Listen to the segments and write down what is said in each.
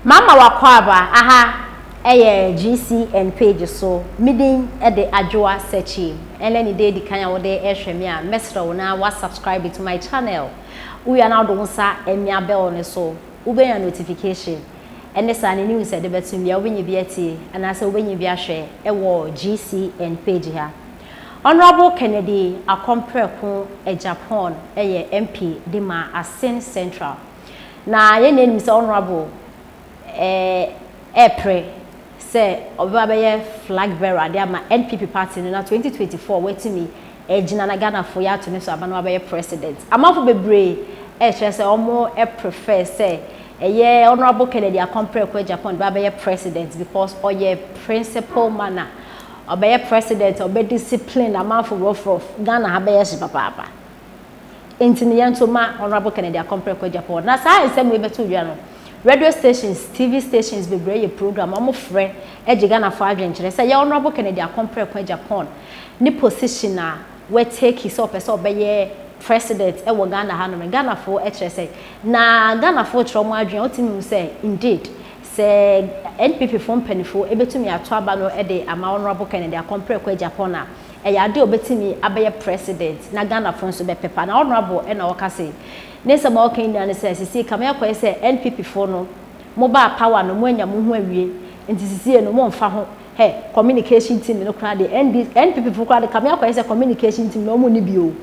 Mama wakwaba aha GCN page so midin de Addo search ene ni dey di kan ya wo dey ehwe me a mesro na wa subscribe to my channel. We are now don sa emia bell ne so we be notification ene sa ne news de betum ya we nyi bi atie ana sa we nyi bi ahwe e wo GCN page ha. Honorable Kennedy Akompreko Japan MP Dima Asin Central. Na ye name is honorable April say obabaye flag bearer dey ama NPP party na 2024 wetimi ejina na Ghana for ya to ne so abano abaye president amafo bebre chere say omo prefer say ye honorable Kennedy Akompreko Japan abaye president because oye principal manner obaye president obe discipline amafo rough Ghana abaye shi papa entini yanto ma honorable Kennedy Akompreko Japan na sa ensem we betu wi no radio stations, TV stations be brave program. I'm friend. Ejigana for adventure. Say, "Ya honorable Kennedy Akompreko Japan. Ni position na we take his up as obey president. E wo Ghana hanu. Ghana for say na Ghana for trauma adwene. Otimi say indeed. Say NPP from penifo. Ebetumi ato aba no e de ama honorable Kennedy Akompreko Japan na. E ya de obetimi abaye president. Na Ghana for so be pepa. Na honorable e na waka say. Nessa more Kenyan says, see, come here, say NPP for no mobile power no when you move away, and this is no more for hey, communication team no crowd, NPP for crowd, come here, say communication team no money bio.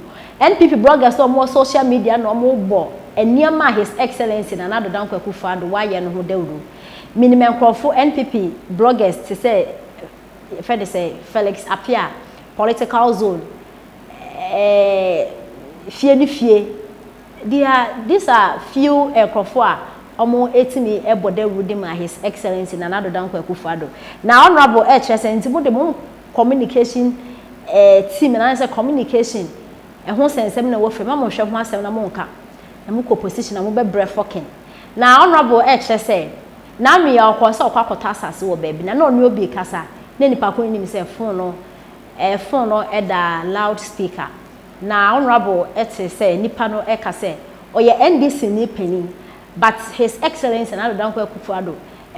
NPP bloggers no more social media no more ball, and near my His Excellency and another down who found why and who do. Minimum call for NPP bloggers to say, Felix Apia, political zone, fear. These are few aircraft omo etimi ebode rudima His Excellency na nado danko ekufado na honorable HSN nti de mo communication team na say communication ho sensem na wo frema mo hwe ho asem na mo nka na mo position na mo be brefoking na honorable HSN na me ya okọ so kwakota asase wo ba bi na no obi kasa na nipa ko ni mi say phone no da loudspeaker na honorable say nipa no eka say oye NDC ni penny but His Excellency na Addo Akufo-Addo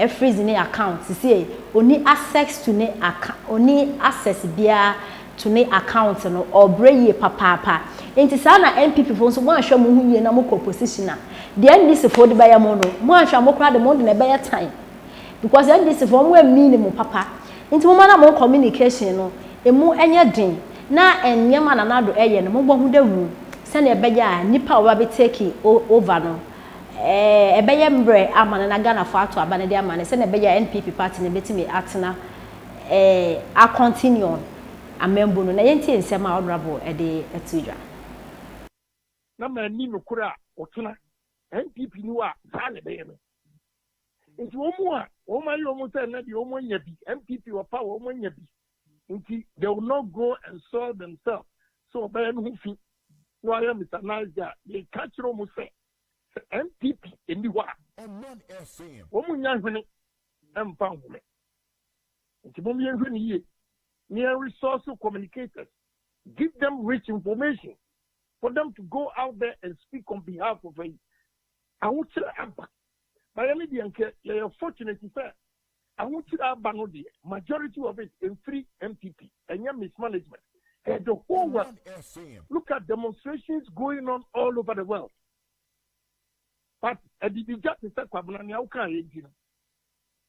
freeze ni account see oni access to ni account oni access bia to ni account no obreye papa enti sa na NPP fo so mo ahwe mo huye na mo position na the NDC fo de baya mo no mo ahwe mo kra de mo de na baya time because NDC fo mo minimum papa enti mo na mo communication no emu enye den na enyema na nado eye no mo hu da wu se na ebeya nipa oba be take over no ebeye mbre amana na Ghana for ato abane de amane se na ebeya NPP party ne betimi atena a continue on amembo no na yenti ensem a honorable de etudwa na mani no kura otuna NPP ni wa sa ne beye me nti omu a o ma yo mu se na de omu nya bi NPP wa pa omu nya bi nti they will not go and solve themselves so by no fi no I am Mr. Niger they catch no say NPP in the wa on non-FM omu nya hwene empa hwene nti bom ye hwene ye near resource communicators give them rich information for them to go out there and speak on behalf of a awuchira aba by any the you're fortunate to say awuchira aba no the majority of it in free MPP and your mismanagement and the whole world look at demonstrations going on all over the world but at the just is that kwabuna ni awuka yedin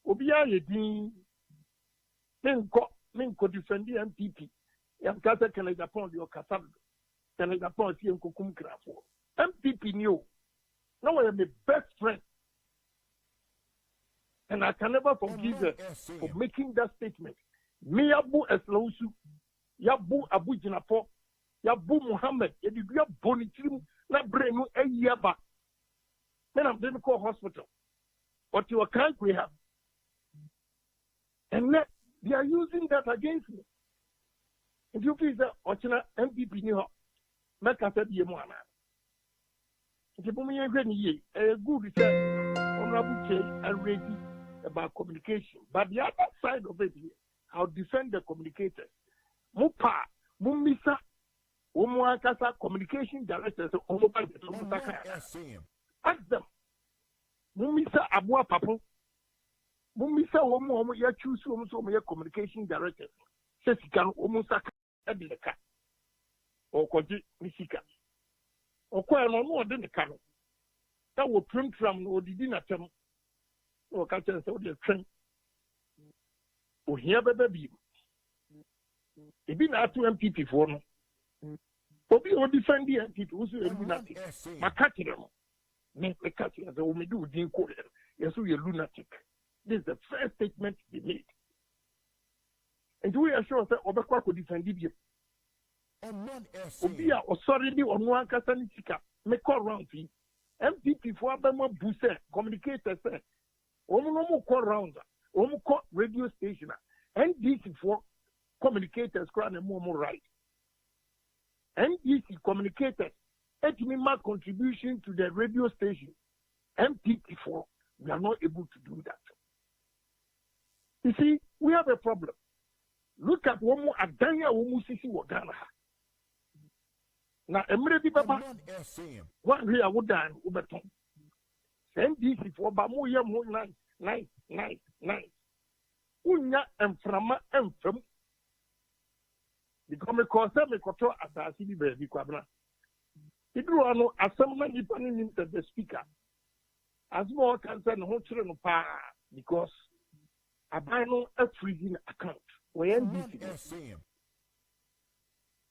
obi a yedin menko defend the MPP yam kasa kana Japan the okasab kana Japan ti enkokum krafo MPP ni o now I am my best friend and I can never forgive her for making that statement. Me abu eslausu, yabu abu jinapo, yabu Muhammad, yadi ya bonitim na brenu eyaba. Then I'm going to call hospital. But you can't we have. And yet they are using that against me. If you please Ochina MPP ni ho, make us be moana. If you put me in a good research, honorable change and ready about communication. But the other side of it, I'll defend the communicators. Mupa, Mumisa, Umuakasa communication directors, ask them. Mumisa Abua Papo, Mumisa woman ya choose almost communication director. Says he can almost a car or koji Misika. Or quite no more than the canoe. That will print from or the dinner term or catch us out the train. Or here baby. It been out to MPP for no. But we all defend the MPP who's lunatic. My catcher. Me catcher as we do in court. Yes, we are lunatic. This is the first statement he made. And we are sure that Obekwa could defend you. Obia or sorry on one Casanica. Make call round to MPP for Abama Booster, communicators, Omo call round, Omo call radio station, NDC for communicators, crown and more right. NDC communicators, 8 million contribution to the radio station. MPP for we are not able to do that. You see, we have a problem. Look at one more Adanya Umusisi Wagana. Now, Emre Papa, one here would die Uberton. NDC for Bamuya Moon 9. Unya and Frama and Fem. Because me concern me control as I see the baby Quabra. It drew on a summon depending on the speaker. As more concern whole children of power because a final a freezing account. Where NDC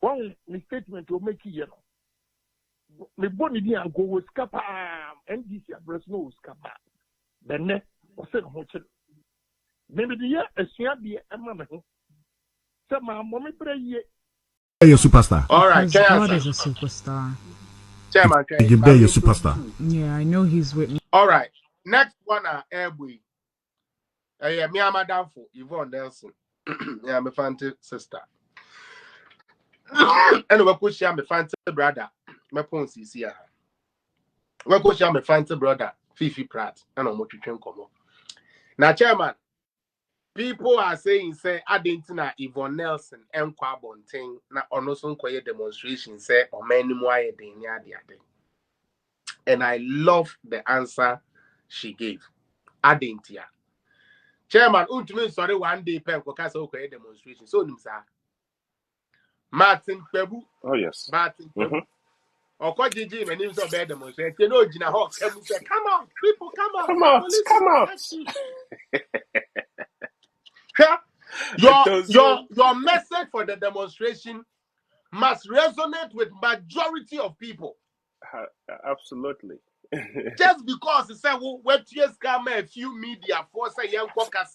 one statement will make you know. Me body dia go with scapa NDC address no scapa. Then ne or said whole children. Maybe the year a share be a man. Some mommy pray A superstar. All right, God is a superstar. Chairman, Give there a superstar. Yeah, I know he's with me. all right. Next one, Airway. Me, I'm Madam for Yvonne Nelson. Yeah, I'm a fancy sister. And we could share my fancy brother. My poncy here. We could share my fancy brother, Fifi Pratt. I know what you can come on. Now, Chairman, people are saying, say, Adentina Yvonne Nelson and Kwabonting, na onoson kwaye demonstration, say, or many more than and I love the answer she gave. Adentia. Chairman, sorry, one day, pen for Castle demonstration. So, Nimsa Martin Pebu. Oh, yes. Martin Pebu. Or quite Gigi, and names of bed demonstration. You know, Gina Hawk, come on, people, come on. Come on, come on. Your message for the demonstration must resonate with majority of people. Absolutely. Just because it's a a few media for say young that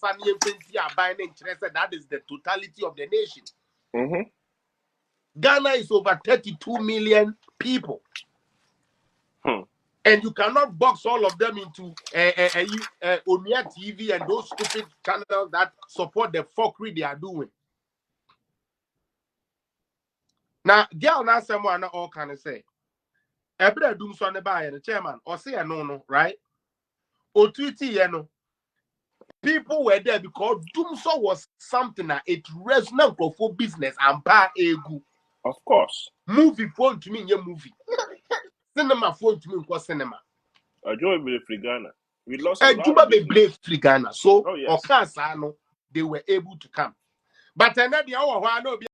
is the totality of the nation. Mm-hmm. Ghana is over 32 million people. And you cannot box all of them into Omia TV and those stupid channels that support the fuckery they are doing. Now, girl, now someone all can say, Ebra doom so ne buy the chairman or say no, right? Or tweety, people were there because Doomso was something that it resonant for business and buy egu. Of course. Movie phone to me, your movie. Cinema phone to me, what cinema? A joy be free Ghana. We lost a Juba be brave free Ghana. So, oh, yes. of course, I know they were able to come. But another hour, I know.